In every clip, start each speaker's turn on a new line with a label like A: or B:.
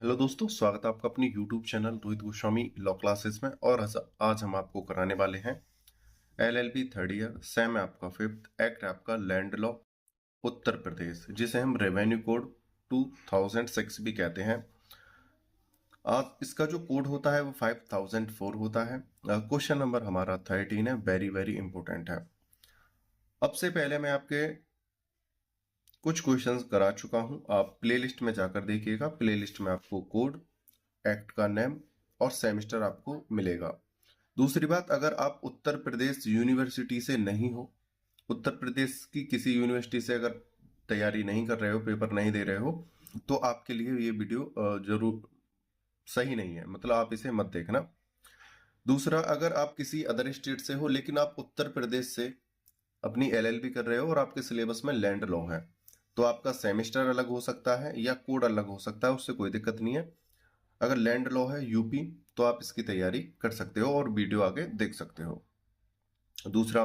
A: Hello दोस्तों, स्वागत है आपका अपने YouTube channel Rohit Goswami law classes में। और आज हम आपको कराने वाले हैं LLB थर्ड ईयर, सेम है आपका फिफ्थ, एक्ट है आपका लैंड लॉ उत्तर प्रदेश, जिसे हम रेवेन्यू कोड 2006 भी कहते हैं। आज इसका जो कोड होता है वो 5004 होता है। क्वेश्चन नंबर हमारा 13 है, वेरी वेरी इंपॉर्टेंट है। अब से पहले मैं आपके कुछ क्वेश्चंस करा चुका हूं, आप प्लेलिस्ट में जाकर देखिएगा। प्लेलिस्ट में आपको कोड, एक्ट का नेम और सेमेस्टर आपको मिलेगा। दूसरी बात, अगर आप उत्तर प्रदेश यूनिवर्सिटी से नहीं हो, उत्तर प्रदेश की किसी यूनिवर्सिटी से अगर तैयारी नहीं कर रहे हो, पेपर नहीं दे रहे हो, तो आपके लिए ये वीडियो जरूर सही नहीं है, मतलब आप इसे मत देखना। दूसरा, अगर आप किसी अदर स्टेट से हो लेकिन आप उत्तर प्रदेश से अपनी LLB कर रहे हो और आपके सिलेबस में लैंड लॉ है, तो आपका सेमेस्टर अलग हो सकता है या कोड अलग हो सकता है, उससे कोई दिक्कत नहीं है। अगर लैंड लॉ है यूपी, तो आप इसकी तैयारी कर सकते हो और वीडियो आगे देख सकते हो। दूसरा,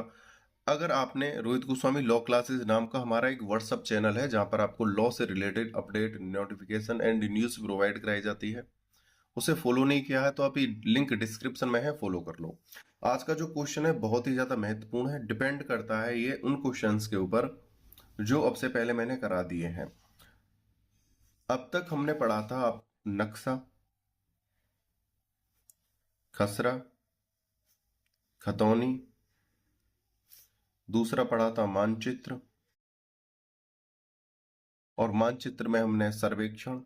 A: अगर आपने रोहित गोस्वामी लॉ क्लासेस नाम का हमारा एक व्हाट्सएप चैनल है, जहां पर आपको लॉ से related update, notification and news provide कराई जाती है, उसे फॉलो नहीं किया है तो आप ये लिंक डिस्क्रिप्शन में है, फॉलो कर लो। आज का जो क्वेश्चन है बहुत ही ज्यादा महत्वपूर्ण है, डिपेंड करता है ये उन क्वेश्चंस के ऊपर जो अब से पहले मैंने करा दिए हैं। अब तक हमने पढ़ा था आप नक्शा, खसरा, खतौनी, दूसरा पढ़ा था मानचित्र, और मानचित्र में हमने सर्वेक्षण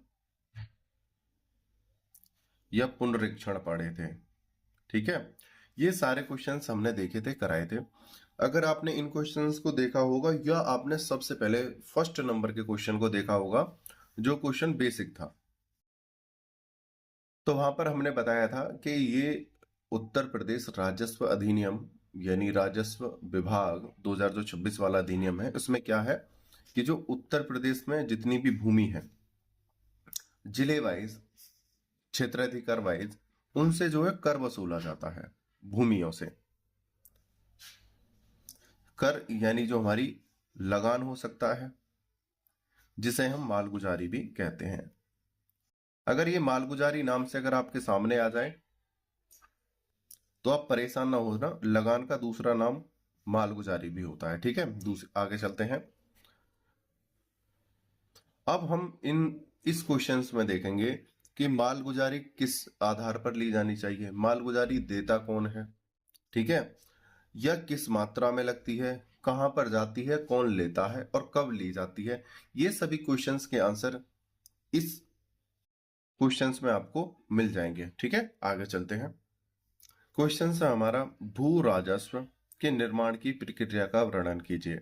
A: या पुनरीक्षण पढ़े थे। ठीक है, ये सारे क्वेश्चंस हमने देखे थे, कराए थे। अगर आपने इन क्वेश्चंस को देखा होगा या आपने सबसे पहले फर्स्ट नंबर के क्वेश्चन को देखा होगा, जो क्वेश्चन बेसिक था, तो वहां पर हमने बताया था कि ये उत्तर प्रदेश राजस्व अधिनियम यानी राजस्व विभाग 2026 वाला अधिनियम है। उसमें क्या है कि जो उत्तर प्रदेश में जितनी भी भूमि है, जिले वाइज, क्षेत्राधिकार वाइज, उनसे जो है कर वसूला जाता है, भूमियों से। कर यानी जो हमारी लगान हो सकता है, जिसे हम मालगुजारी भी कहते हैं। अगर ये मालगुजारी नाम से अगर आपके सामने आ जाए तो आप परेशान ना होना, लगान का दूसरा नाम मालगुजारी भी होता है। ठीक है, आगे चलते हैं। अब हम इस क्वेश्चंस में देखेंगे कि मालगुजारी किस आधार पर ली जानी चाहिए, मालगुजारी देता कौन है, ठीक है, या किस मात्रा में लगती है, कहां पर जाती है, कौन लेता है और कब ली जाती है। ये सभी क्वेश्चंस के आंसर इस क्वेश्चंस में आपको मिल जाएंगे। ठीक है, आगे चलते हैं। क्वेश्चन है हमारा, भू राजस्व के निर्माण की प्रक्रिया का वर्णन कीजिए।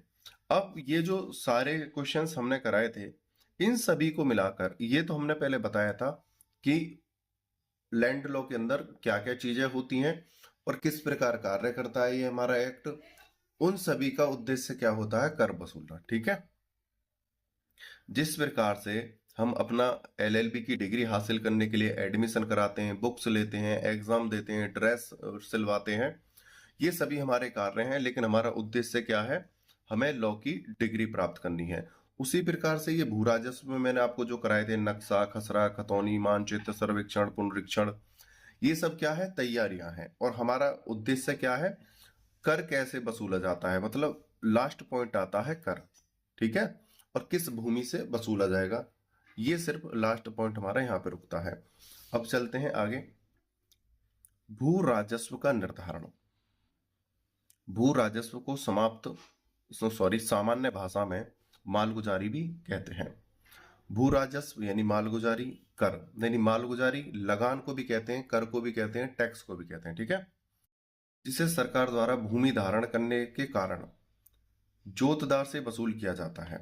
A: अब ये जो सारे क्वेश्चंस हमने कराए थे, इन सभी को मिलाकर, ये तो हमने पहले बताया था कि लैंड लॉ के अंदर क्या क्या चीजें होती हैं और किस प्रकार कार्य करता है ये हमारा एक्ट। उन सभी का उद्देश्य क्या होता है, कर वसूलना। ठीक है, जिस प्रकार से हम अपना LLB की डिग्री हासिल करने के लिए एडमिशन कराते हैं, बुक्स लेते हैं, एग्जाम देते हैं, ड्रेस सिलवाते हैं, ये सभी हमारे कार्य हैं, लेकिन हमारा उद्देश्य क्या है, हमें लॉ की डिग्री प्राप्त करनी है। उसी प्रकार से ये भू राजस्व में मैंने आपको जो कराए थे, नक्शा, खसरा, खतौनी, मानचित्र, सर्वेक्षण, पुनरीक्षण, ये सब क्या है, तैयारियां हैं। और हमारा उद्देश्य क्या है, कर कैसे वसूला जाता है, मतलब लास्ट पॉइंट आता है कर। ठीक है, और किस भूमि से वसूला जाएगा, ये सिर्फ लास्ट पॉइंट हमारा यहाँ पे रुकता है। अब चलते हैं आगे। भू राजस्व का निर्धारण। भू राजस्व को सामान्य भाषा में मालगुजारी भी कहते हैं। भू राजस्व यानी मालगुजारी, कर यानी मालगुजारी, लगान को भी कहते हैं, कर को भी कहते हैं, टैक्स को भी कहते हैं। ठीक है, जिसे सरकार द्वारा भूमि धारण करने के कारण जोतदार से वसूल किया जाता है।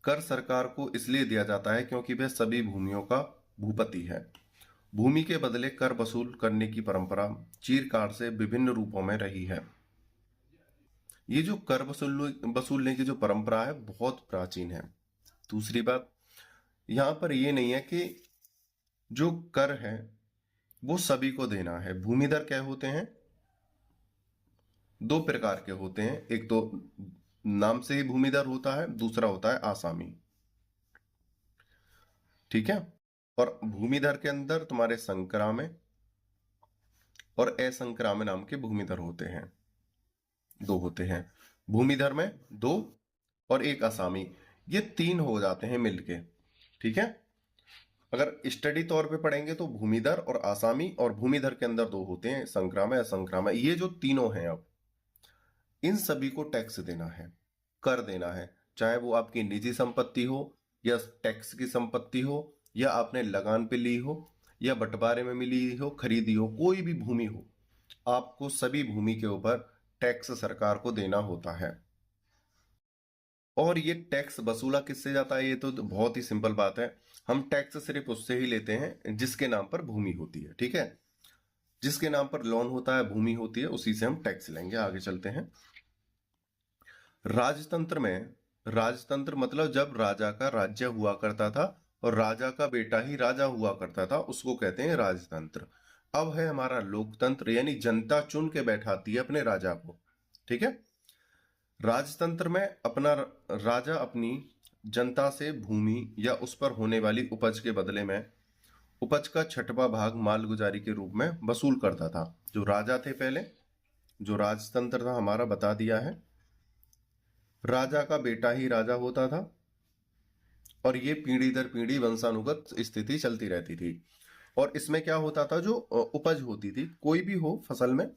A: कर सरकार को इसलिए दिया जाता है क्योंकि वह सभी भूमियों का भूपति है। भूमि के बदले कर वसूल करने की परंपरा चिरकाल से विभिन्न रूपों में रही है। ये जो कर वसूलने की जो परंपरा है बहुत प्राचीन है। दूसरी बात, यहां पर ये नहीं है कि जो कर है वो सभी को देना है। भूमिदर क्या होते हैं, दो प्रकार के होते हैं, एक तो नाम से ही भूमिदर होता है, दूसरा होता है आसामी। ठीक है, और भूमिधर के अंदर तुम्हारे संक्रामे और असंक्रामे नाम के भूमिधर होते हैं, दो होते हैं। भूमिधर में दो और एक असामी, ये तीन हो जाते हैं मिलके। ठीक है, अगर स्टडी तौर पे पढ़ेंगे तो भूमिधर और आसामी, और भूमिधर के अंदर दो होते हैं, संक्रामय असंक्रामय। ये जो तीनों हैं, अब इन सभी को टैक्स देना है, कर देना है, चाहे वो आपकी निजी संपत्ति हो या टैक्स की संपत्ति हो या आपने लगान पे ली हो या बंटवारे में मिली हो, खरीदी हो, कोई भी भूमि हो, आपको सभी भूमि के ऊपर टैक्स सरकार को देना होता है। और ये टैक्स वसूला किससे जाता है? ये तो बहुत ही सिंपल बात है, हम टैक्स सिर्फ उससे ही लेते हैं जिसके नाम पर भूमि होती है। ठीक है, जिसके नाम पर लोन होता है, भूमि होती है, उसी से हम टैक्स लेंगे। आगे चलते हैं। राजतंत्र में, राजतंत्र मतलब जब राजा का राज्य हुआ करता था और राजा का बेटा ही राजा हुआ करता था, उसको कहते हैं राजतंत्र। अब है हमारा लोकतंत्र, यानी जनता चुन के बैठाती है अपने राजा को। ठीक है, राजतंत्र में अपना राजा अपनी जनता से भूमि या उस पर होने वाली उपज के बदले में उपज का छठवां भाग मालगुजारी के रूप में वसूल करता था। जो राजा थे पहले, जो राजतंत्र था हमारा, बता दिया है, राजा का बेटा ही राजा होता था और ये पीढ़ी दर पीढ़ी वंशानुगत स्थिति चलती रहती थी। और इसमें क्या होता था, जो उपज होती थी, कोई भी हो फसल में,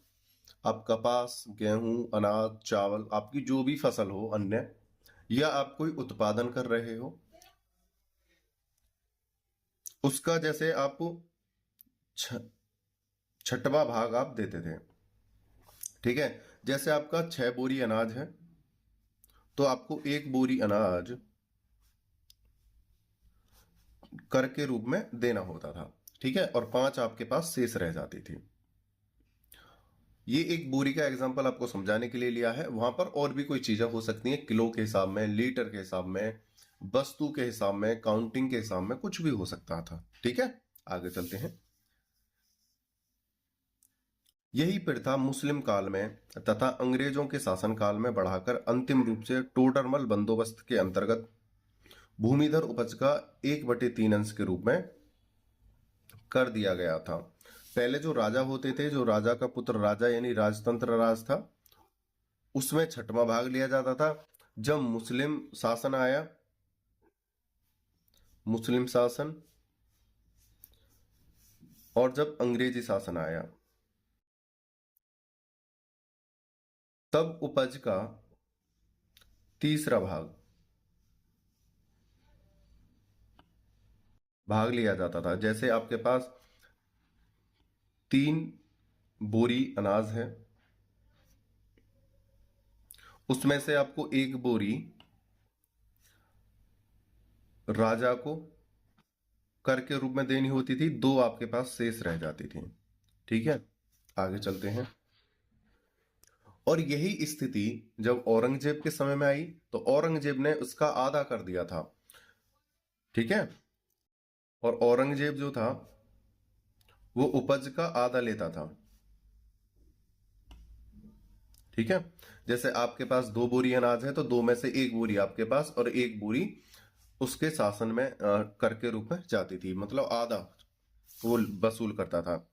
A: आप कपास, गेहूं, अनाज, चावल, आपकी जो भी फसल हो अन्य, या आप कोई उत्पादन कर रहे हो, उसका जैसे आप छठवां भाग आप देते थे। ठीक है, जैसे आपका 6 बोरी अनाज है तो आपको 1 बोरी अनाज कर के रूप में देना होता था। ठीक है, और 5 आपके पास शेष रह जाती थी। ये एक बोरी का एग्जांपल आपको समझाने के लिए लिया है, वहां पर और भी कोई चीजें हो सकती हैं, किलो के हिसाब में, लीटर के हिसाब में, वस्तु के हिसाब में, काउंटिंग के हिसाब में, कुछ भी हो सकता था। ठीक है, आगे चलते हैं। यही प्रथा मुस्लिम काल में तथा अंग्रेजों के शासन काल में बढ़ाकर अंतिम रूप से टोडरमल बंदोबस्त के अंतर्गत भूमिधर उपज का 1/3 अंश के रूप में कर दिया गया था। पहले जो राजा होते थे, जो राजा का पुत्र राजा यानी राजतंत्र राज था, उसमें छठवां भाग लिया जाता था। जब मुस्लिम शासन आया, मुस्लिम शासन, और जब अंग्रेजी शासन आया, तब उपज का तीसरा भाग लिया जाता था। जैसे आपके पास 3 बोरी अनाज है, उसमें से आपको 1 बोरी राजा को कर के रूप में देनी होती थी, 2 आपके पास शेष रह जाती थी। ठीक है, आगे चलते हैं। और यही स्थिति जब औरंगजेब के समय में आई तो औरंगजेब ने उसका आधा कर दिया था। ठीक है, और औरंगजेब जो था वो उपज का आधा लेता था। ठीक है, जैसे आपके पास 2 बोरी अनाज है तो 2 में से 1 बोरी आपके पास और 1 बोरी उसके शासन में कर के रूप में जाती थी, मतलब आधा वो वसूल करता था।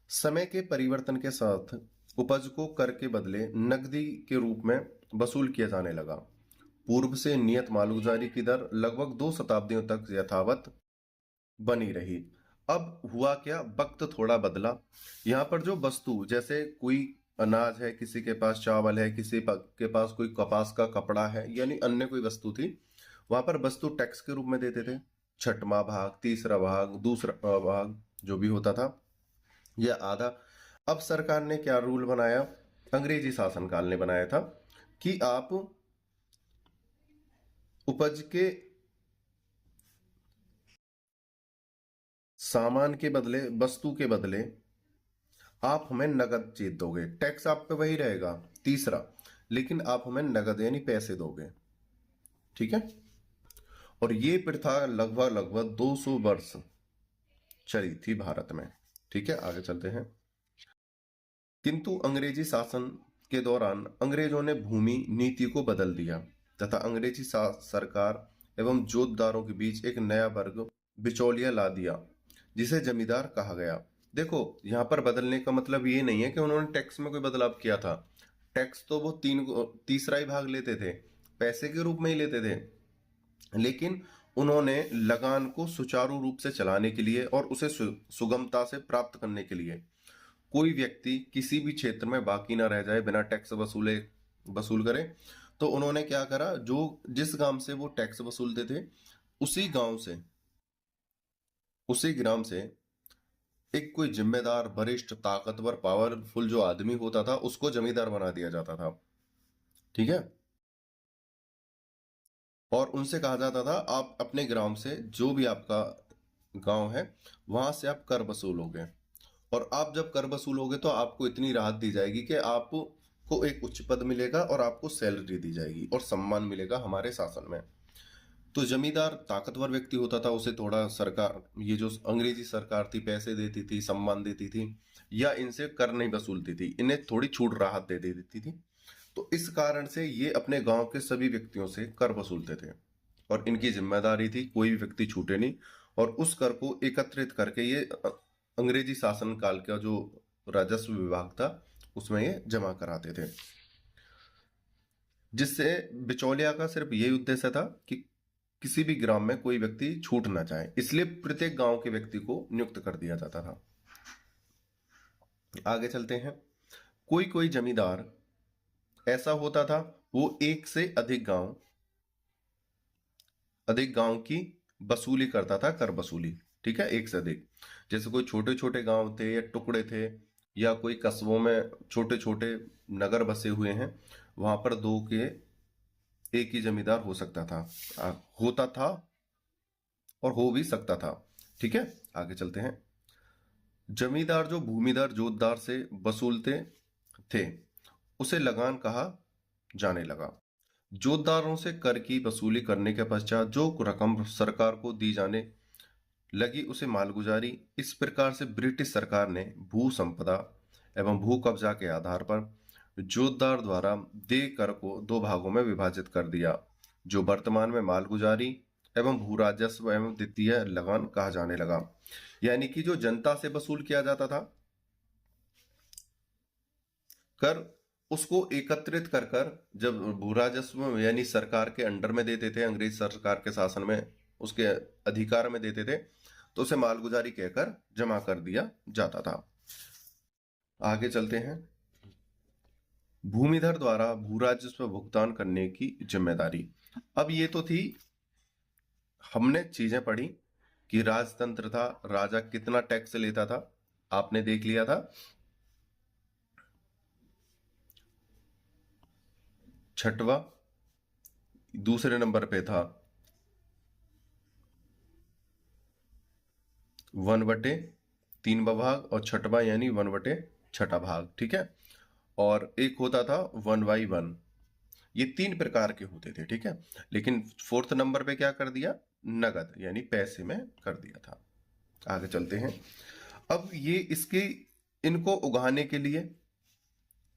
A: समय के परिवर्तन के साथ उपज को कर के बदले नकदी के रूप में वसूल किया जाने लगा। पूर्व से नियत मालगुजारी की दर लगभग 2 शताब्दियों तक यथावत बनी रही। अब हुआ क्या, वक्त थोड़ा बदला। यहाँ पर जो वस्तु, जैसे कोई अनाज है, किसी के पास चावल है, किसी के पास कोई कपास का कपड़ा है, यानी अन्य कोई वस्तु थी, वहां पर वस्तु टैक्स के रूप में देते थे। छठवां भाग, तीसरा भाग, दूसरा भाग जो भी होता था, यह आधा। अब सरकार ने क्या रूल बनाया, अंग्रेजी शासनकाल ने बनाया था, कि आप उपज के सामान के बदले, वस्तु के बदले आप हमें नगद चीज दोगे। टैक्स आप पे वही रहेगा तीसरा, लेकिन आप हमें नगद यानी पैसे दोगे। ठीक है, और ये प्रथा लगभग 200 वर्ष चली थी भारत में। ठीक है, आगे चलते हैं। किंतु अंग्रेजी शासन के दौरान अंग्रेजों ने भूमि नीति को बदल दिया तथा अंग्रेजी सरकार एवं जोतदारों के बीच एक नया वर्ग बिचौलिया ला दिया, जिसे जमींदार कहा गया। देखो, यहाँ पर बदलने का मतलब ये नहीं है कि उन्होंने टैक्स में कोई बदलाव किया था। टैक्स तो वो तीसरा ही भाग लेते थे, पैसे के रूप में ही लेते थे। लेकिन उन्होंने लगान को सुचारू रूप से चलाने के लिए और उसे सुगमता से प्राप्त करने के लिए, कोई व्यक्ति किसी भी क्षेत्र में बाकी ना रह जाए बिना टैक्स वसूल करे, तो उन्होंने क्या करा, जो जिस गांव से वो टैक्स वसूलते थे, उसी गांव से, उसी ग्राम से एक कोई जिम्मेदार, वरिष्ठ, ताकतवर, पावरफुल जो आदमी होता था, उसको जमींदार बना दिया जाता था। ठीक है। और उनसे कहा जाता था, आप अपने ग्राम से, जो भी आपका गांव है, वहां से आप कर वसूलोगे, और आप जब कर वसूलोगे तो आपको इतनी राहत दी जाएगी कि आपको एक उच्च पद मिलेगा और आपको सैलरी दी जाएगी और सम्मान मिलेगा हमारे शासन में। तो जमींदार ताकतवर व्यक्ति होता था, उसे थोड़ा सरकार, ये जो अंग्रेजी सरकार थी, पैसे देती थी, सम्मान देती थी, या इनसे कर नहीं वसूलती थी, इन्हें थोड़ी छूट राहत दे देती थी। तो इस कारण से ये अपने गांव के सभी व्यक्तियों से कर वसूलते थे, और इनकी जिम्मेदारी थी कोई भी व्यक्ति छूटे नहीं, और उस कर को एकत्रित करके ये अंग्रेजी शासन काल का जो राजस्व विभाग था, उसमें ये जमा कराते थे। जिससे बिचौलिया का सिर्फ यही उद्देश्य था कि किसी भी ग्राम में कोई व्यक्ति छूट ना जाए, इसलिए प्रत्येक गांव के व्यक्ति को नियुक्त कर दिया जाता था। आगे चलते हैं। कोई कोई जमींदार ऐसा होता था, वो एक से अधिक गांव की वसूली करता था, कर वसूली। ठीक है, एक से अधिक। जैसे कोई छोटे छोटे गांव थे या टुकड़े थे, या कोई कस्बों में छोटे छोटे नगर बसे हुए हैं, वहां पर दो के एक ही जमींदार हो सकता था, होता था और हो भी सकता था। ठीक है, आगे चलते हैं। जमींदार जो भूमिधर जोतदार से वसूलते थे, उसे लगान कहा जाने लगा। जोतदारों से कर की वसूली करने के पश्चात जो रकम सरकार को दी जाने लगी, उसे मालगुजारी। इस प्रकार से ब्रिटिश सरकार ने भू संपदा एवं भू कब्जा के आधार पर जोतदार द्वारा देय कर को दो भागों में विभाजित कर दिया, जो वर्तमान में मालगुजारी एवं भू राजस्व एवं द्वितीय लगान कहा जाने लगा। यानी कि जो जनता से वसूल किया जाता था कर, उसको एकत्रित कर कर जब भू राजस्व यानी सरकार के अंडर में देते थे, अंग्रेज सरकार के शासन में, उसके अधिकार में देते थे, तो उसे मालगुजारी कहकर जमा कर दिया जाता था। आगे चलते हैं। भूमिधर द्वारा भू राजस्व भुगतान करने की जिम्मेदारी। अब ये तो थी, हमने चीजें पढ़ी कि राजतंत्र था, राजा कितना टैक्स लेता था, आपने देख लिया था। छठवा, दूसरे नंबर पे था 1/3 भाग, और छठवा यानी 1/6 भाग। ठीक है, और एक होता था 1/1। ये 3 प्रकार के होते थे। ठीक है, लेकिन 4th नंबर पे क्या कर दिया, नगद यानी पैसे में कर दिया था। आगे चलते हैं। अब ये इनको उगाने के लिए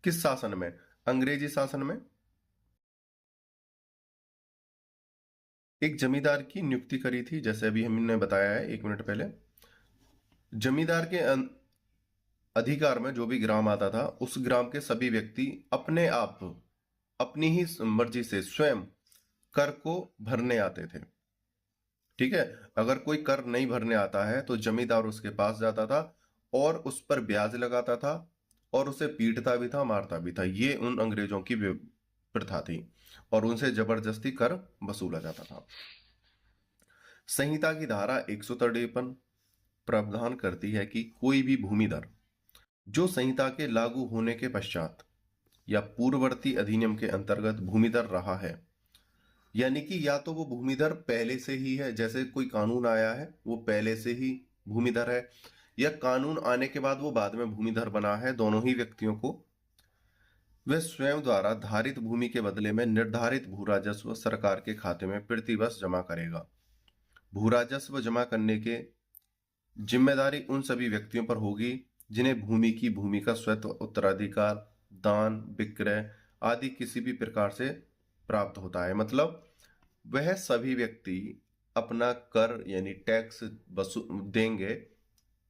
A: किस शासन में, अंग्रेजी शासन में एक जमींदार की नियुक्ति करी थी, जैसे अभी हमने बताया है 1 मिनट पहले। जमींदार के अधिकार में जो भी ग्राम आता था, उस ग्राम के सभी व्यक्ति अपने आप, अपनी ही मर्जी से स्वयं कर को भरने आते थे। ठीक है, अगर कोई कर नहीं भरने आता है तो जमींदार उसके पास जाता था और उस पर ब्याज लगाता था, और उसे पीटता भी था, मारता भी था। ये उन अंग्रेजों की प्रथा थी, और उनसे जबरदस्ती कर वसूला जाता था। संहिता की धारा 153 प्रावधान करती है कि कोई भी भूमिधर जो संहिता के लागू होने के पश्चात या पूर्ववर्ती अधिनियम के अंतर्गत भूमिधर रहा है, यानी कि या तो वो भूमिधर पहले से ही है, जैसे कोई कानून आया है वो पहले से ही भूमिधर है, या कानून आने के बाद वो बाद में भूमिधर बना है, दोनों ही व्यक्तियों को वह स्वयं द्वारा धारित भूमि के बदले में निर्धारित भू राजस्व सरकार के खाते में प्रतिवर्ष जमा करेगा। भू राजस्व जमा करने के जिम्मेदारी उन सभी व्यक्तियों पर होगी जिन्हें भूमि का स्वतः उत्तराधिकार, दान, विक्रय आदि किसी भी प्रकार से प्राप्त होता है। मतलब वह सभी व्यक्ति अपना कर यानी टैक्स देंगे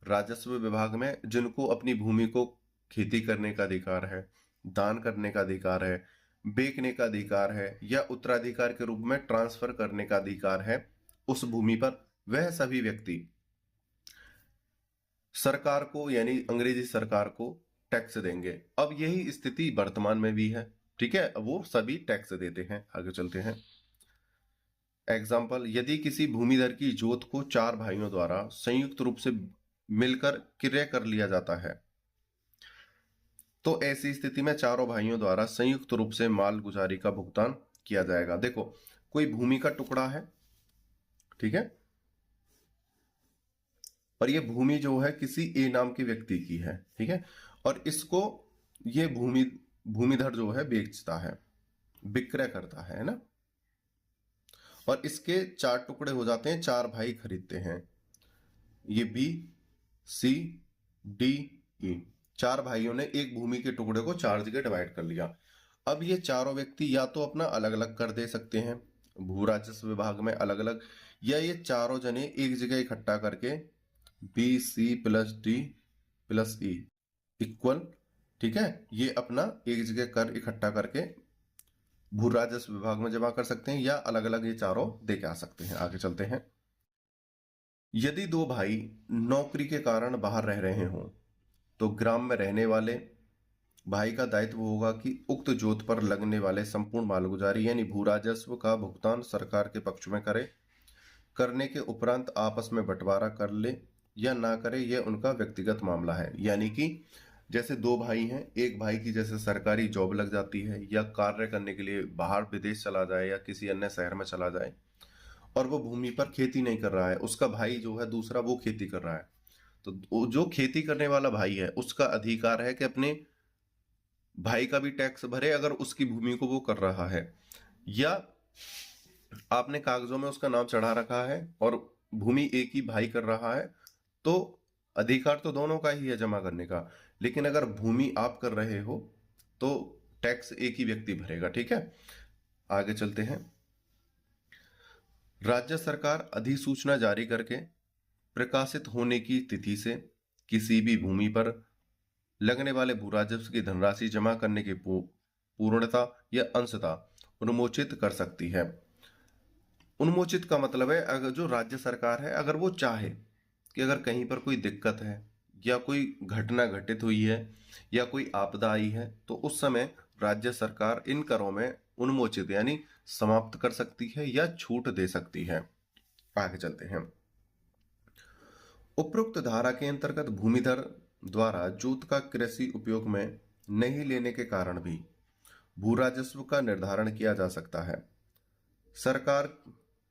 A: राजस्व विभाग में, जिनको अपनी भूमि को खेती करने का अधिकार है, दान करने का अधिकार है, बेचने का अधिकार है या उत्तराधिकार के रूप में ट्रांसफर करने का अधिकार है उस भूमि पर, वह सभी व्यक्ति सरकार को यानी अंग्रेजी सरकार को टैक्स देंगे। अब यही स्थिति वर्तमान में भी है, ठीक है, वो सभी टैक्स देते हैं। आगे चलते हैं। एग्जाम्पल, यदि किसी भूमिधर की जोत को 4 भाइयों द्वारा संयुक्त रूप से मिलकर क्रय कर लिया जाता है, तो ऐसी स्थिति में चारों भाइयों द्वारा संयुक्त रूप से माल गुजारी का भुगतान किया जाएगा। देखो, कोई भूमि का टुकड़ा है, ठीक है, और ये भूमि जो है किसी ए नाम के व्यक्ति की है, ठीक है, और इसको ये भूमिधर जो है बेचता है, विक्रय करता है ना, और इसके 4 टुकड़े हो जाते हैं, 4 भाई खरीदते हैं, ये बी सी डी ई, 4 भाइयों ने एक भूमि के टुकड़े को 4 जगह डिवाइड कर लिया। अब ये चारों व्यक्ति या तो अपना अलग अलग कर दे सकते हैं भू राजस्व विभाग में अलग अलग, या ये चारों जने एक जगह इकट्ठा करके B C plus D plus E equal, ठीक है, ये अपना एक जगह कर इकट्ठा करके भू राजस्व विभाग में जमा कर सकते हैं, या अलग अलग ये चारों दे के आ सकते हैं। आगे चलते हैं। यदि 2 भाई नौकरी के कारण बाहर रह रहे हों, तो ग्राम में रहने वाले भाई का दायित्व होगा कि उक्त जोत पर लगने वाले संपूर्ण मालगुजारी यानी भू राजस्व का भुगतान सरकार के पक्ष में करे। करने के उपरांत आपस में बंटवारा कर ले या ना करे, यह उनका व्यक्तिगत मामला है। यानी कि जैसे 2 भाई हैं, एक भाई की जैसे सरकारी जॉब लग जाती है या कार्य करने के लिए बाहर विदेश चला जाए या किसी अन्य शहर में चला जाए, और वो भूमि पर खेती नहीं कर रहा है, उसका भाई जो है दूसरा वो खेती कर रहा है, तो जो खेती करने वाला भाई है उसका अधिकार है कि अपने भाई का भी टैक्स भरे अगर उसकी भूमि को वो कर रहा है, या आपने कागजों में उसका नाम चढ़ा रखा है और भूमि एक ही भाई कर रहा है, तो अधिकार तो दोनों का ही है जमा करने का, लेकिन अगर भूमि आप कर रहे हो तो टैक्स एक ही व्यक्ति भरेगा, ठीक है। आगे चलते हैं। राज्य सरकार अधिसूचना जारी करके प्रकाशित होने की तिथि से किसी भी भूमि पर लगने वाले भू राजस्व की धनराशि जमा करने की पूर्णता या अंशता उन्मोचित कर सकती है। उन्मोचित का मतलब है अगर जो राज्य सरकार है अगर वो चाहे कि अगर कहीं पर कोई दिक्कत है या कोई घटना घटित हुई है या कोई आपदा आई है, तो उस समय राज्य सरकार इन करों में उन्मोचित यानी समाप्त कर सकती है या छूट दे सकती है। आगे चलते हैं। उपरोक्त धारा के अंतर्गत भूमिधर द्वारा जोत का कृषि उपयोग में नहीं लेने के कारण भी भू राजस्व का निर्धारण किया जा सकता है। सरकार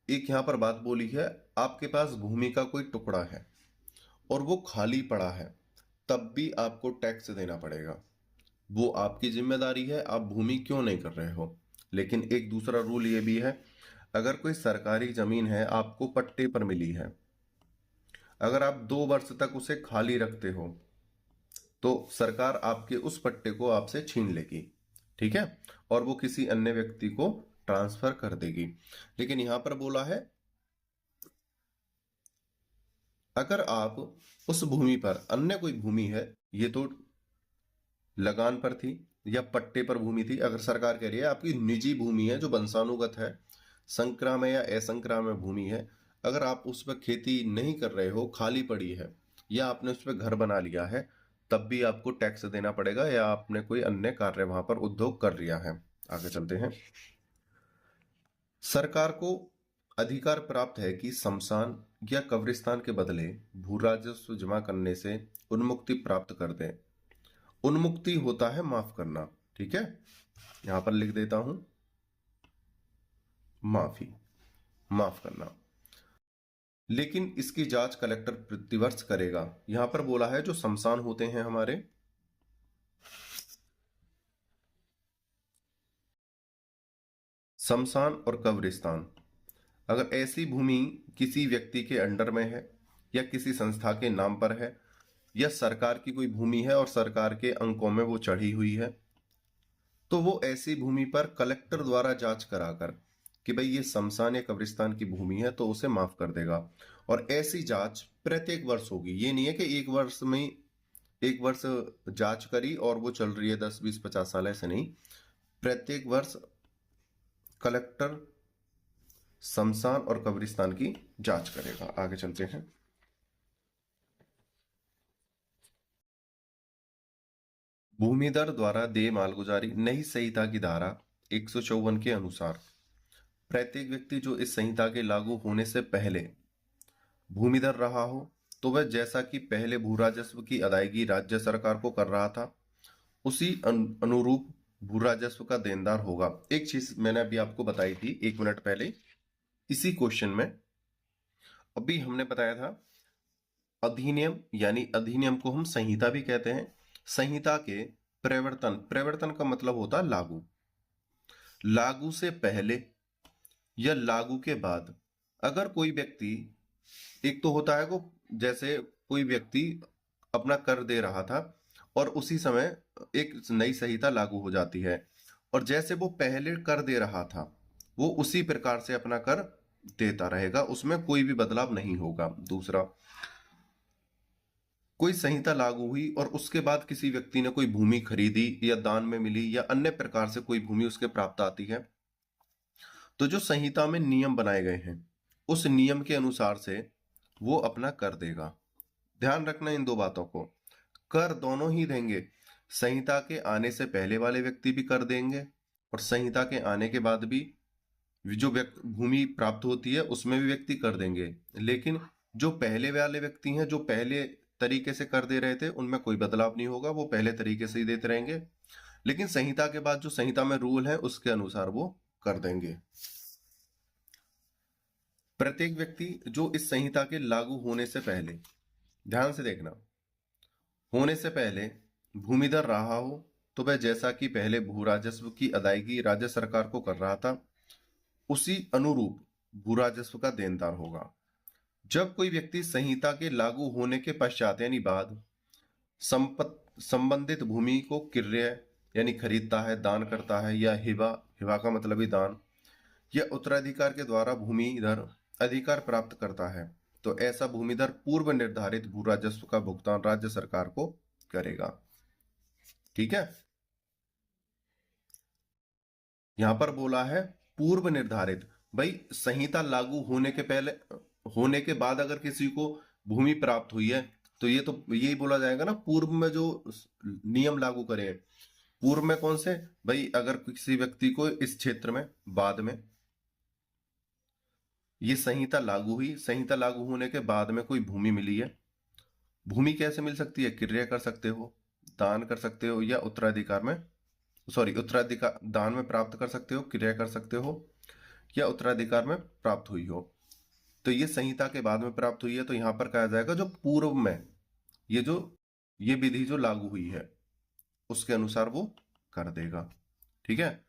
A: एक यहां पर बात बोली है, आपके पास भूमि का कोई टुकड़ा है और वो खाली पड़ा है, तब भी आपको टैक्स देना पड़ेगा, वो आपकी जिम्मेदारी है, आप भूमि क्यों नहीं कर रहे हो। लेकिन एक दूसरा रूल ये भी है, अगर कोई सरकारी जमीन है आपको पट्टे पर मिली है, अगर आप 2 वर्ष तक उसे खाली रखते हो तो सरकार आपके उस पट्टे को आपसे छीन लेगी, ठीक है, और वो किसी अन्य व्यक्ति को ट्रांसफर कर देगी। लेकिन यहां पर बोला है अगर आप उस भूमि पर अन्य कोई भूमि है, ये तो लगान पर थी या पट्टे पर भूमि थी, अगर सरकार कह रही है आपकी निजी भूमि है जो वंशानुगत है, संक्रामय या असंक्रामय भूमि है, अगर आप उस पर खेती नहीं कर रहे हो, खाली पड़ी है या आपने उस पर घर बना लिया है, तब भी आपको टैक्स देना पड़ेगा, या आपने कोई अन्य कार्य वहां पर उद्योग कर लिया है। आगे चलते हैं। सरकार को अधिकार प्राप्त है कि शमशान या कब्रिस्तान के बदले भू राजस्व जमा करने से उन्मुक्ति प्राप्त कर दें। उन्मुक्ति होता है माफ करना, ठीक है, यहां पर लिख देता हूं माफी, माफ करना। लेकिन इसकी जांच कलेक्टर प्रतिवर्ष करेगा। यहां पर बोला है जो शमशान होते हैं हमारे, शमशान और कब्रिस्तान, अगर ऐसी भूमि किसी व्यक्ति के अंडर में है या किसी संस्था के नाम पर है या सरकार की कोई भूमि है और सरकार के अंकों में वो चढ़ी हुई है, तो वो ऐसी भूमि पर कलेक्टर द्वारा जांच कराकर कि भाई ये शमशान या कब्रिस्तान की भूमि है तो उसे माफ कर देगा। और ऐसी जांच प्रत्येक वर्ष होगी, ये नहीं है कि एक वर्ष में एक वर्ष जांच करी और वो चल रही है 10 20 50 साल, ऐसे नहीं। प्रत्येक वर्ष कलेक्टर शमशान और कब्रिस्तान की जांच करेगा। आगे चलते हैं। भूमिधर द्वारा देय मालगुजारी नई संहिता की धारा 154 के अनुसार प्रत्येक व्यक्ति जो इस संहिता के लागू होने से पहले भूमिधर रहा हो तो वह जैसा कि पहले भू राजस्व की अदायगी राज्य सरकार को कर रहा था उसी अनुरूप भू राजस्व का देनदार होगा। एक चीज मैंने अभी आपको बताई थी 1 मिनट पहले इसी क्वेश्चन में, अभी हमने बताया था अधिनियम, यानी अधिनियम को हम संहिता भी कहते हैं। संहिता के प्रवर्तन, प्रवर्तन का मतलब होता है लागू, लागू से पहले या लागू के बाद अगर कोई व्यक्ति, एक तो होता है को जैसे कोई व्यक्ति अपना कर दे रहा था और उसी समय एक नई संहिता लागू हो जाती है और जैसे वो पहले कर दे रहा था वो उसी प्रकार से अपना कर देता रहेगा, उसमें कोई भी बदलाव नहीं होगा। दूसरा, कोई संहिता लागू हुई और उसके बाद किसी व्यक्ति ने कोई भूमि खरीदी या दान में मिली या अन्य प्रकार से कोई भूमि उसके प्राप्त आती है तो जो संहिता में नियम बनाए गए हैं उस नियम के अनुसार से वो अपना कर देगा। ध्यान रखना इन दो बातों को, कर दोनों ही देंगे। संहिता के आने से पहले वाले व्यक्ति भी कर देंगे और संहिता के आने के बाद भी जो भूमि प्राप्त होती है उसमें भी व्यक्ति कर देंगे। लेकिन जो पहले वाले व्यक्ति हैं जो पहले तरीके से कर दे रहे थे उनमें कोई बदलाव नहीं होगा, वो पहले तरीके से ही देते रहेंगे। लेकिन संहिता के बाद जो संहिता में रूल है उसके अनुसार वो कर देंगे। प्रत्येक व्यक्ति जो इस संहिता के लागू होने से पहले, ध्यान से देखना, होने से पहले भूमिधर रहा हो तो वह जैसा कि पहले भू राजस्व की अदायगी राज्य सरकार को कर रहा था उसी अनुरूप भू राजस्व का देनदार होगा। जब कोई व्यक्ति संहिता के लागू होने के पश्चात यानी बाद संबंधित भूमि को क्रय यानी खरीदता है, दान करता है या हिबा, हिबा का मतलब ही दान, या उत्तराधिकार के द्वारा भूमिधर अधिकार प्राप्त करता है तो ऐसा भूमिधर पूर्व निर्धारित भू राजस्व का भुगतान राज्य सरकार को करेगा। ठीक है, यहां पर बोला है पूर्व निर्धारित। भाई संहिता लागू होने के पहले, होने के बाद अगर किसी को भूमि प्राप्त हुई है तो ये तो यही बोला जाएगा ना पूर्व में जो नियम लागू करे हैं। पूर्व में कौन से? भाई अगर किसी व्यक्ति को इस क्षेत्र में बाद में ये संहिता लागू हुई, संहिता लागू होने के बाद में कोई भूमि मिली है, भूमि कैसे मिल सकती है? क्रय कर सकते हो, दान कर सकते हो या उत्तराधिकार में, सॉरी उत्तराधिकार, दान में प्राप्त कर सकते हो, क्रय कर सकते हो या उत्तराधिकार में प्राप्त हुई हो। तो ये संहिता के बाद में प्राप्त हुई है तो यहां पर कहा जाएगा जो पूर्व में ये विधि जो लागू हुई है उसके अनुसार वो कर देगा। ठीक है,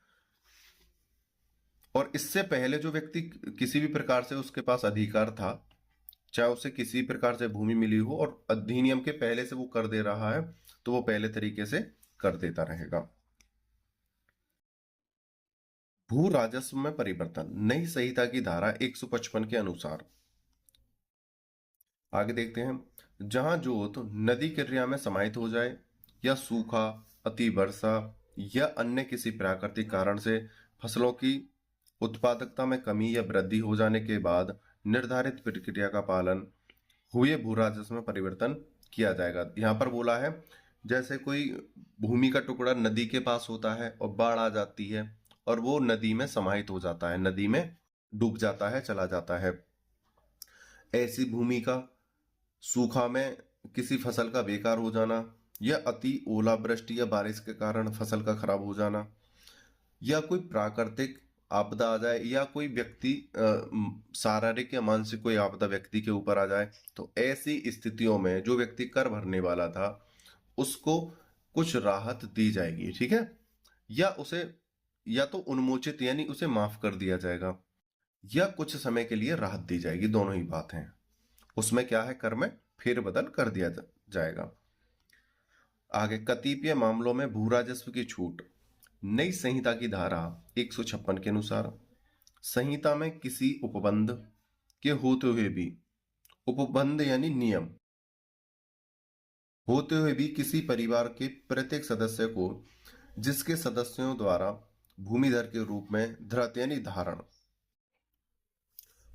A: और इससे पहले जो व्यक्ति किसी भी प्रकार से उसके पास अधिकार था, चाहे उसे किसी प्रकार से भूमि मिली हो और अधिनियम के पहले से वो कर दे रहा है तो वो पहले तरीके से कर देता रहेगा। भू राजस्व में परिवर्तन नई संहिता की धारा 155 के अनुसार, आगे देखते हैं। जहां जोत नदी क्रिया में समाहित हो जाए या सूखा, अति वर्षा या अन्य किसी प्राकृतिक कारण से फसलों की उत्पादकता में कमी या वृद्धि हो जाने के बाद निर्धारित प्रक्रिया का पालन हुए भू राजस्व में परिवर्तन किया जाएगा। यहां पर बोला है जैसे कोई भूमि का टुकड़ा नदी के पास होता है और बाढ़ आ जाती है और वो नदी में समाहित हो जाता है, नदी में डूब जाता है, चला जाता है। ऐसी भूमि का सूखा में किसी फसल का बेकार हो जाना या अति ओलावृष्टि या बारिश के कारण फसल का खराब हो जाना या कोई प्राकृतिक आपदा आ जाए या कोई व्यक्ति शारीरिक या मानसिक कोई आपदा व्यक्ति के ऊपर आ जाए तो ऐसी स्थितियों में जो व्यक्ति कर भरने वाला था उसको कुछ राहत दी जाएगी। ठीक है, या उसे या तो उन्मोचित यानी उसे माफ कर दिया जाएगा या कुछ समय के लिए राहत दी जाएगी, दोनों ही बात हैं। उसमें क्या है, कर में फेरबदल कर दिया जाएगा। आगे कतिपय मामलों में भू राजस्व की छूट नई संहिता की धारा 156 के अनुसार संहिता में किसी उपबंध के होते हुए भी, उपबंध यानी नियम, होते हुए भी किसी परिवार के प्रत्येक सदस्य को जिसके सदस्यों द्वारा भूमिधर के रूप में धृत यानी धारण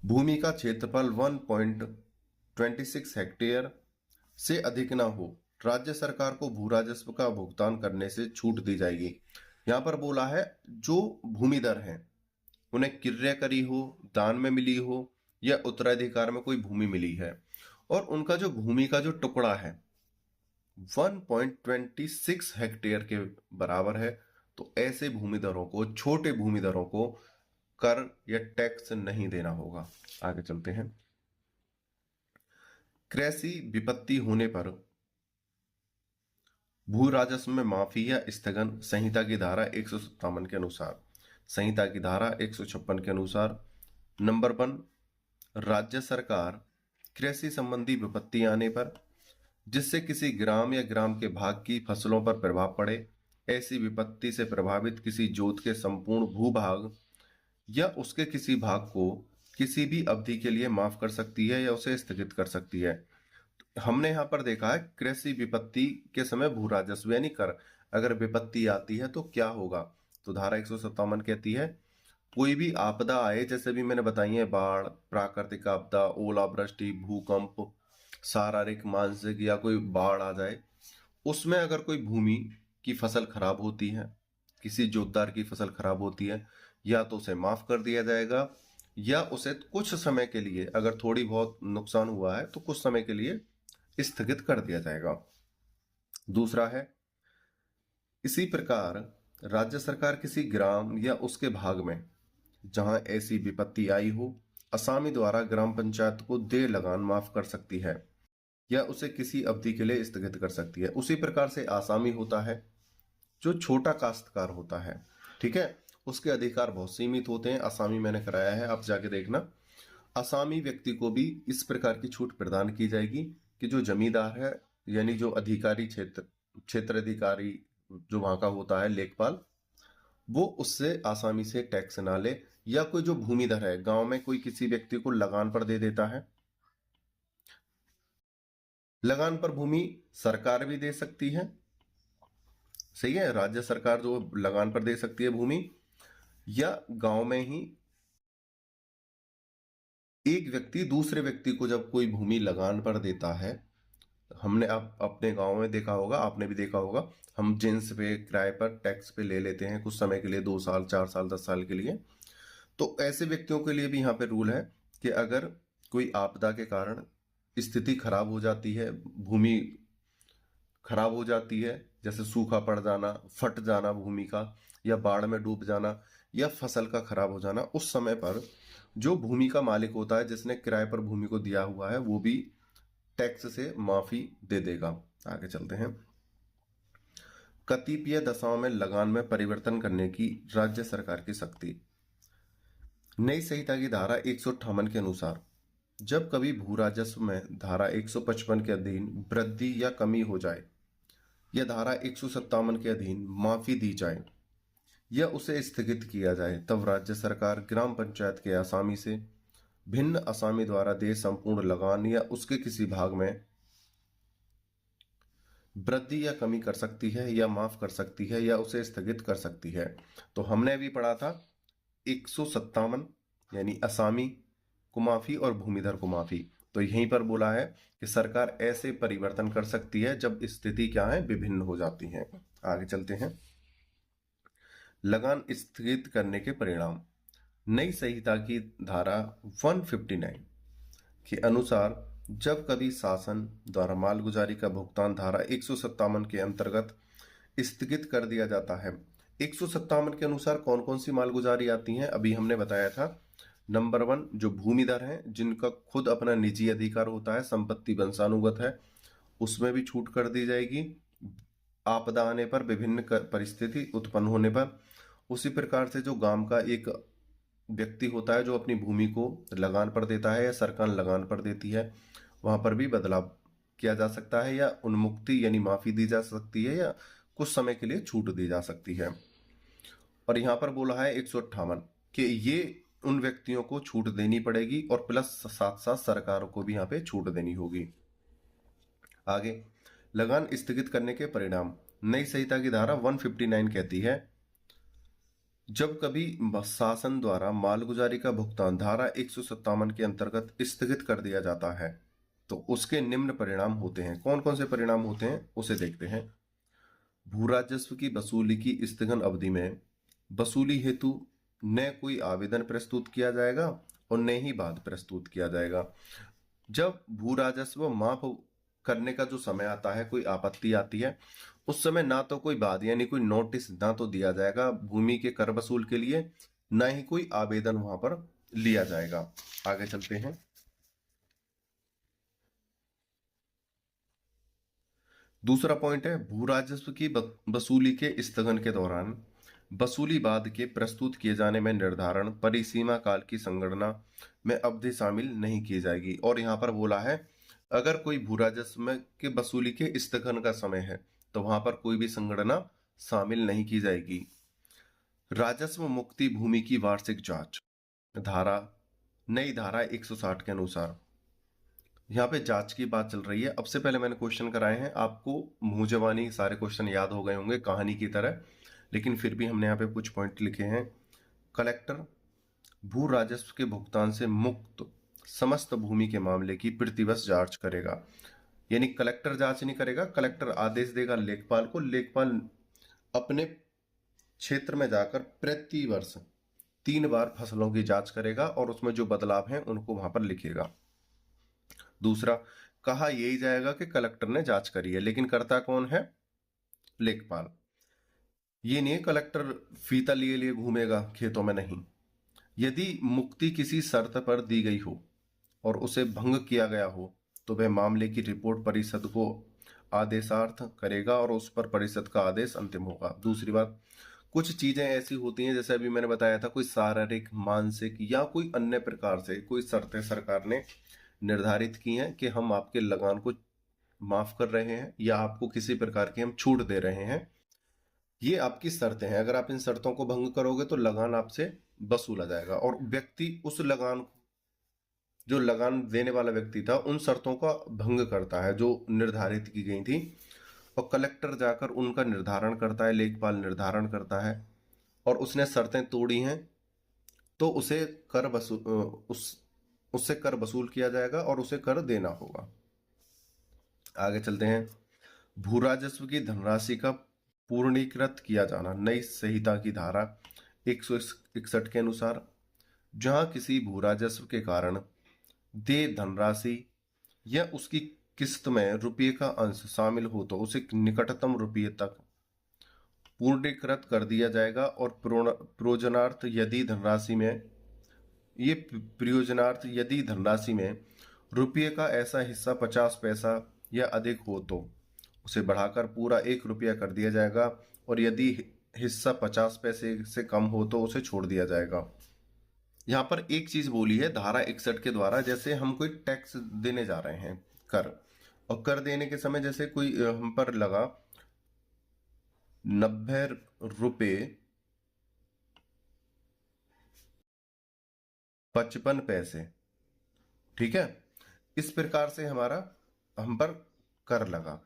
A: भूमि का क्षेत्रफल 1.26 हेक्टेयर से अधिक ना हो, राज्य सरकार को भू राजस्व का भुगतान करने से छूट दी जाएगी। यहाँ पर बोला है जो भूमिधर हैं उन्हें किर्य करी हो, दान में मिली हो या उत्तराधिकार में कोई भूमि मिली है और उनका जो भूमि का जो टुकड़ा है 1.26 हेक्टेयर के बराबर है, तो ऐसे भूमिधरों को, छोटे भूमिधरों को कर या टैक्स नहीं देना होगा। आगे चलते हैं। कृषि विपत्ति होने पर भू राजस्व में माफी या स्थगन संहिता की धारा 157 के अनुसार, संहिता की धारा 156 के अनुसार नंबर 1, राज्य सरकार कृषि संबंधी विपत्ति आने पर जिससे किसी ग्राम या ग्राम के भाग की फसलों पर प्रभाव पड़े, ऐसी विपत्ति से प्रभावित किसी जोत के संपूर्ण भूभाग या उसके किसी भाग को किसी भी अवधि के लिए माफ कर सकती है या उसे स्थगित कर सकती है। हमने यहाँ पर देखा है कृषि विपत्ति के समय भू राजस्व यानी कर, अगर विपत्ति आती है तो क्या होगा, तो धारा 157 कहती है कोई भी आपदा आए, जैसे भी मैंने बताई है, बाढ़, प्राकृतिक आपदा, ओलावृष्टि, भूकंप, शारीरिक, मानसिक या कोई बाढ़ आ जाए, उसमें अगर कोई भूमि की फसल खराब होती है, किसी जोतदार की फसल खराब होती है, या तो उसे माफ कर दिया जाएगा या उसे कुछ समय के लिए, अगर थोड़ी बहुत नुकसान हुआ है तो कुछ समय के लिए स्थगित कर दिया जाएगा। दूसरा है, इसी प्रकार राज्य सरकार किसी ग्राम या उसके भाग में जहां ऐसी विपत्ति आई हो, असामी द्वारा ग्राम पंचायत को देय लगान माफ कर सकती है या उसे किसी अवधि के लिए स्थगित कर सकती है। उसी प्रकार से आसामी होता है जो छोटा काश्तकार होता है, ठीक है, उसके अधिकार बहुत सीमित होते हैं। आसामी मैंने कराया है, आप जाके देखना। आसामी व्यक्ति को भी इस प्रकार की छूट प्रदान की जाएगी कि जो जमींदार है यानी जो अधिकारी, क्षेत्र अधिकारी जो वहां का होता है, लेखपाल, वो उससे आसामी से टैक्स ना ले, या कोई जो भूमिधर है गांव में कोई किसी व्यक्ति को लगान पर दे देता है, लगान पर भूमि सरकार भी दे सकती है, सही है, राज्य सरकार जो लगान पर दे सकती है भूमि, या गांव में ही एक व्यक्ति दूसरे व्यक्ति को जब कोई भूमि लगान पर देता है, हमने आप अपने गांव में देखा होगा, आपने भी देखा होगा, हम जिन्स पे किराए पर टैक्स पे ले लेते हैं कुछ समय के लिए, 2 साल 4 साल 10 साल के लिए। तो ऐसे व्यक्तियों के लिए भी यहाँ पे रूल है कि अगर कोई आपदा के कारण स्थिति खराब हो जाती है, भूमि खराब हो जाती है, जैसे सूखा पड़ जाना, फट जाना भूमि का, या बाढ़ में डूब जाना, या फसल का खराब हो जाना, उस समय पर जो भूमि का मालिक होता है, जिसने किराए पर भूमि को दिया हुआ है, वो भी टैक्स से माफी दे देगा। आगे चलते हैं। कतिपय दशाओं में लगान में परिवर्तन करने की राज्य सरकार की शक्ति। नई संहिता की धारा 158 के अनुसार जब कभी भू राजस्व में धारा 155 के अधीन वृद्धि या कमी हो जाए या धारा 157 के अधीन माफी दी जाए या उसे स्थगित किया जाए, तब राज्य सरकार ग्राम पंचायत के आसामी से भिन्न आसामी द्वारा दे संपूर्ण लगान या उसके किसी भाग में वृद्धि या कमी कर सकती है या माफ कर सकती है या उसे स्थगित कर सकती है। तो हमने अभी पढ़ा था 157 यानी आसामी को माफी और भूमिधर को माफी, तो यहीं पर बोला है कि सरकार ऐसे परिवर्तन कर सकती है जब स्थिति क्या है, विभिन्न हो जाती है। आगे चलते हैं। लगान स्थगित करने के परिणाम। नई संहिता की धारा 159 के अनुसार जब कभी शासन द्वारा मालगुजारी का भुगतान धारा 157 के अंतर्गत स्थगित कर दिया जाता है। 157 के अनुसार कौन कौन सी मालगुजारी आती हैं, अभी हमने बताया था। नंबर 1, जो भूमिधर हैं जिनका खुद अपना निजी अधिकार होता है, संपत्ति वंशानुगत है, उसमें भी छूट कर दी जाएगी। आपदा आने पर, विभिन्न परिस्थिति उत्पन्न होने पर, उसी प्रकार से जो गांव का एक व्यक्ति होता है जो अपनी भूमि को लगान पर देता है या सरकार लगान पर देती है, वहां पर भी बदलाव किया जा सकता है या उन्मुक्ति यानी माफी दी जा सकती है या कुछ समय के लिए छूट दी जा सकती है। और यहाँ पर बोला है 158 कि ये उन व्यक्तियों को छूट देनी पड़ेगी और प्लस साथ साथ सरकार को भी यहाँ पे छूट देनी होगी। आगे, लगान स्थगित करने के परिणाम। नई संहिता की धारा 159 कहती है, जब कभी शासन द्वारा मालगुजारी का भुगतान धारा 157 के अंतर्गत स्थगित कर दिया जाता है तो उसके निम्न परिणाम होते हैं। कौन कौन से परिणाम होते हैं उसे देखते हैं। भू राजस्व की वसूली की स्थगन अवधि में वसूली हेतु न कोई आवेदन प्रस्तुत किया जाएगा और न ही बाद प्रस्तुत किया जाएगा। जब भू राजस्व माफ करने का जो समय आता है, कोई आपत्ति आती है, उस समय ना तो कोई बाद यानी कोई नोटिस ना तो दिया जाएगा भूमि के कर वसूल के लिए, ना ही कोई आवेदन वहां पर लिया जाएगा। आगे चलते हैं। दूसरा पॉइंट है, भू राजस्व की वसूली के स्थगन के दौरान वसूली बाद के प्रस्तुत किए जाने में निर्धारण परिसीमा काल की संगणना में अवधि शामिल नहीं की जाएगी। और यहाँ पर बोला है, अगर कोई भू राजस्व में के वसूली के स्थगन का समय है तो वहां पर कोई भी संगणना शामिल नहीं की जाएगी। राजस्व मुक्ति भूमि की वार्षिक जांच, नई धारा 160 के अनुसार यहाँ पे जांच की बात चल रही है। अब से पहले मैंने क्वेश्चन कराए हैं, आपको मुंह जबानी सारे क्वेश्चन याद हो गए होंगे कहानी की तरह, लेकिन फिर भी हमने यहाँ पे कुछ पॉइंट लिखे हैं। कलेक्टर भू राजस्व के भुगतान से मुक्त समस्त भूमि के मामले की प्रतिवर्ष जांच करेगा। यानी कलेक्टर जांच नहीं करेगा, कलेक्टर आदेश देगा लेखपाल को, लेखपाल अपने क्षेत्र में जाकर प्रतिवर्ष 3 बार फसलों की जांच करेगा और उसमें जो बदलाव हैं उनको वहां पर लिखेगा। दूसरा, कहा यही जाएगा कि कलेक्टर ने जांच करी है, लेकिन करता कौन है? लेखपाल। ये नहीं कलेक्टर फीता लिए लिए घूमेगा खेतों में, नहीं। यदि मुक्ति किसी शर्त पर दी गई हो और उसे भंग किया गया हो तो वह मामले की रिपोर्ट परिषद को आदेशार्थ करेगा और उस पर परिषद का आदेश अंतिम होगा। दूसरी बात, कुछ चीजें ऐसी होती हैं जैसे अभी मैंने बताया था, कोई शारीरिक मानसिक या कोई अन्य प्रकार से कोई शर्तें सरकार ने निर्धारित की हैं कि हम आपके लगान को माफ कर रहे हैं या आपको किसी प्रकार की हम छूट दे रहे हैं, ये आपकी शर्तें हैं। अगर आप इन शर्तों को भंग करोगे तो लगान आपसे वसूला जाएगा और व्यक्ति उस लगान, जो लगान देने वाला व्यक्ति था, उन शर्तों का भंग करता है जो निर्धारित की गई थी, और कलेक्टर जाकर उनका निर्धारण करता है, लेखपाल निर्धारण करता है, और उसने शर्तें तोड़ी हैं तो उसे कर वसूल उससे कर वसूल किया जाएगा और उसे कर देना होगा। आगे चलते हैं। भू राजस्व की धनराशि का पूर्णीकृत किया जाना। नई संहिता की धारा 161 के अनुसार जहां किसी भू राजस्व के कारण देय धनराशि या उसकी किस्त में रुपये का अंश शामिल हो तो उसे निकटतम रुपये तक पूर्णीकृत कर दिया जाएगा। और प्रयोजनार्थ यदि धनराशि में रुपये का ऐसा हिस्सा 50 पैसा या अधिक हो तो उसे बढ़ाकर पूरा 1 रुपया कर दिया जाएगा, और यदि हिस्सा 50 पैसे से कम हो तो उसे छोड़ दिया जाएगा। यहाँ पर एक चीज बोली है धारा 61 के द्वारा, जैसे हम कोई टैक्स देने जा रहे हैं, कर, और कर देने के समय जैसे कोई हम पर लगा 90 रुपये 55 पैसे, ठीक है, इस प्रकार से हम पर कर लगा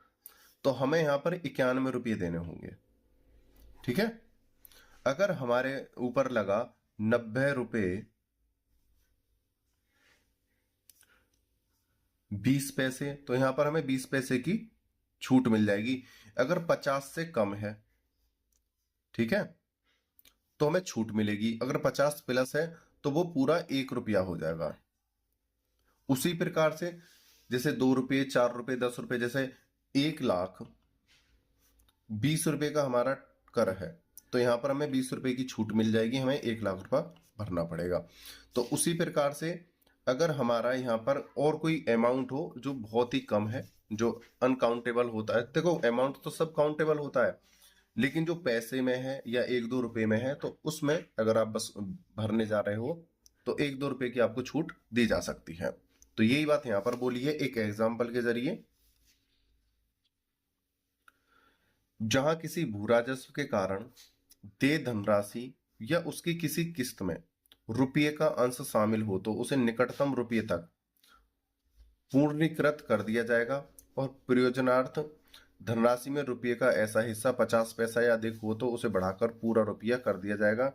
A: तो हमें यहां पर 91 रुपये देने होंगे, ठीक है। अगर हमारे ऊपर लगा 90 रुपये 20 पैसे तो यहां पर हमें 20 पैसे की छूट मिल जाएगी। अगर 50 से कम है, ठीक है, तो हमें छूट मिलेगी। अगर 50 प्लस है तो वो पूरा 1 रुपया हो जाएगा। उसी प्रकार से जैसे 2 रुपये 4 रुपये 10 रुपये, जैसे 1,20,000 का हमारा कर है तो यहां पर हमें 20 रुपए की छूट मिल जाएगी, हमें 1,00,000 रुपया भरना पड़ेगा। तो उसी प्रकार से अगर हमारा यहाँ पर और कोई अमाउंट हो जो बहुत ही कम है, जो अनकाउंटेबल होता है, देखो अमाउंट तो सब काउंटेबल होता है, लेकिन जो पैसे में है या 1-2 रुपए में है तो उसमें अगर आप बस भरने जा रहे हो तो 1-2 रुपए की आपको छूट दी जा सकती है। तो यही बात यहाँ पर बोली है एक एग्जाम्पल के जरिए। जहां किसी भू राजस्व के कारण देय धनराशि या उसकी किसी किस्त में रुपये का अंश शामिल हो तो उसे निकटतम रुपये तक पूर्णीकृत कर दिया जाएगा, और प्रयोजनार्थ धनराशि में रुपये का ऐसा हिस्सा 50 पैसा या अधिक हो तो उसे बढ़ाकर पूरा रुपया कर दिया जाएगा,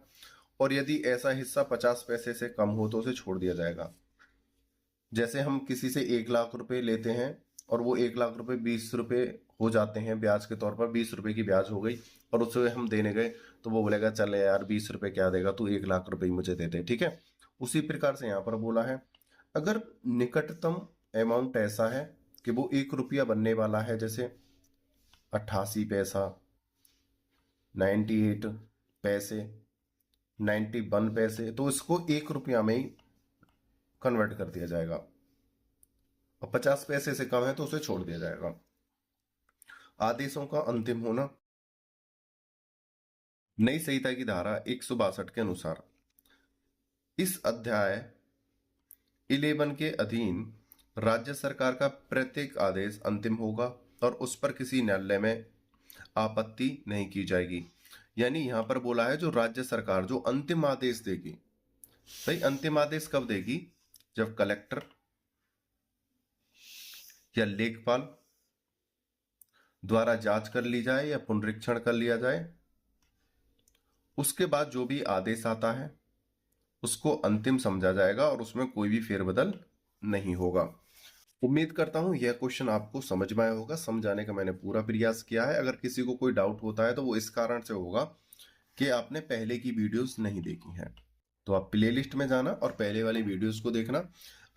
A: और यदि ऐसा हिस्सा 50 पैसे से कम हो तो उसे छोड़ दिया जाएगा। जैसे हम किसी से 1 लाख रुपए लेते हैं और वो 1 लाख रुपए 20 रुपए हो जाते हैं, ब्याज के तौर पर 20 रुपए की ब्याज हो गई, और उसे हम देने गए तो वो बोलेगा चल यार 20 रुपए क्या देगा, तू 1 लाख रुपए ही मुझे दे दे, ठीक है। उसी प्रकार से यहाँ पर बोला है, अगर निकटतम अमाउंट ऐसा है कि वो 1 रुपया बनने वाला है, जैसे 88 पैसा, 98 पैसे, 91 पैसे, तो इसको 1 रुपया में ही कन्वर्ट कर दिया जाएगा, और 50 पैसे से कम है तो उसे छोड़ दिया जाएगा। आदेशों का अंतिम होना। नई संहिता की धारा 162 के अनुसार इस अध्याय 11 के अधीन राज्य सरकार का प्रत्येक आदेश अंतिम होगा और उस पर किसी न्यायालय में आपत्ति नहीं की जाएगी। यानी यहां पर बोला है जो राज्य सरकार जो अंतिम आदेश देगी, भाई अंतिम आदेश कब देगी, जब कलेक्टर या लेखपाल द्वारा जांच कर ली जाए या पुनरीक्षण कर लिया जाए, उसके बाद जो भी आदेश आता है उसको अंतिम समझा जाएगा और उसमें कोई भी फेरबदल नहीं होगा। उम्मीद करता हूं यह क्वेश्चन आपको समझ में आया होगा। समझाने का मैंने पूरा प्रयास किया है। अगर किसी को कोई डाउट होता है तो वो इस कारण से होगा कि आपने पहले की वीडियोस नहीं देखी हैं, तो आप प्लेलिस्ट में जाना और पहले वाली वीडियोस को देखना।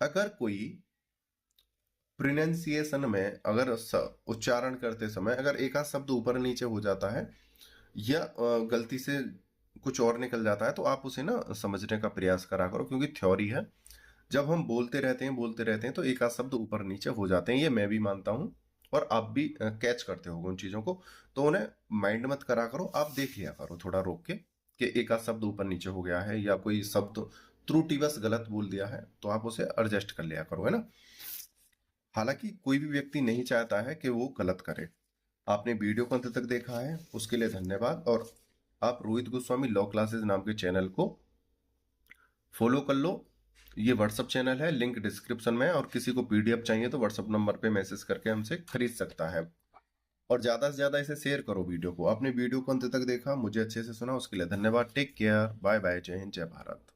A: अगर कोई प्रोनाउंसिएशन में अगर उच्चारण करते समय अगर एक आध शब्द ऊपर नीचे हो जाता है या गलती से कुछ और निकल जाता है तो आप उसे ना समझने का प्रयास करा करो, क्योंकि थ्योरी है, जब हम बोलते रहते हैं तो एक आध शब्द ऊपर नीचे हो जाते हैं, ये मैं भी मानता हूँ और आप भी कैच करते हो उन चीजों को, तो उन्हें माइंड मत करा करो, आप देख लिया करो थोड़ा रोक के कि एक आध शब्द ऊपर नीचे हो गया है या कोई शब्द त्रुटिवश गलत बोल दिया है तो आप उसे एडजस्ट कर लिया करो, है ना। हालांकि कोई भी व्यक्ति नहीं चाहता है कि वो गलत करे। आपने वीडियो को अंत तक देखा है उसके लिए धन्यवाद, और आप रोहित गोस्वामी लॉ क्लासेस नाम के चैनल को फॉलो कर लो। ये व्हाट्सअप चैनल है, लिंक डिस्क्रिप्शन में है, और किसी को पीडीएफ चाहिए तो व्हाट्सअप नंबर पे मैसेज करके हमसे खरीद सकता है। और ज्यादा से ज्यादा इसे शेयर करो वीडियो को। आपने वीडियो को अंत तक देखा, मुझे अच्छे से सुना, उसके लिए धन्यवाद। टेक केयर, बाय बाय, जय हिंद, जय भारत।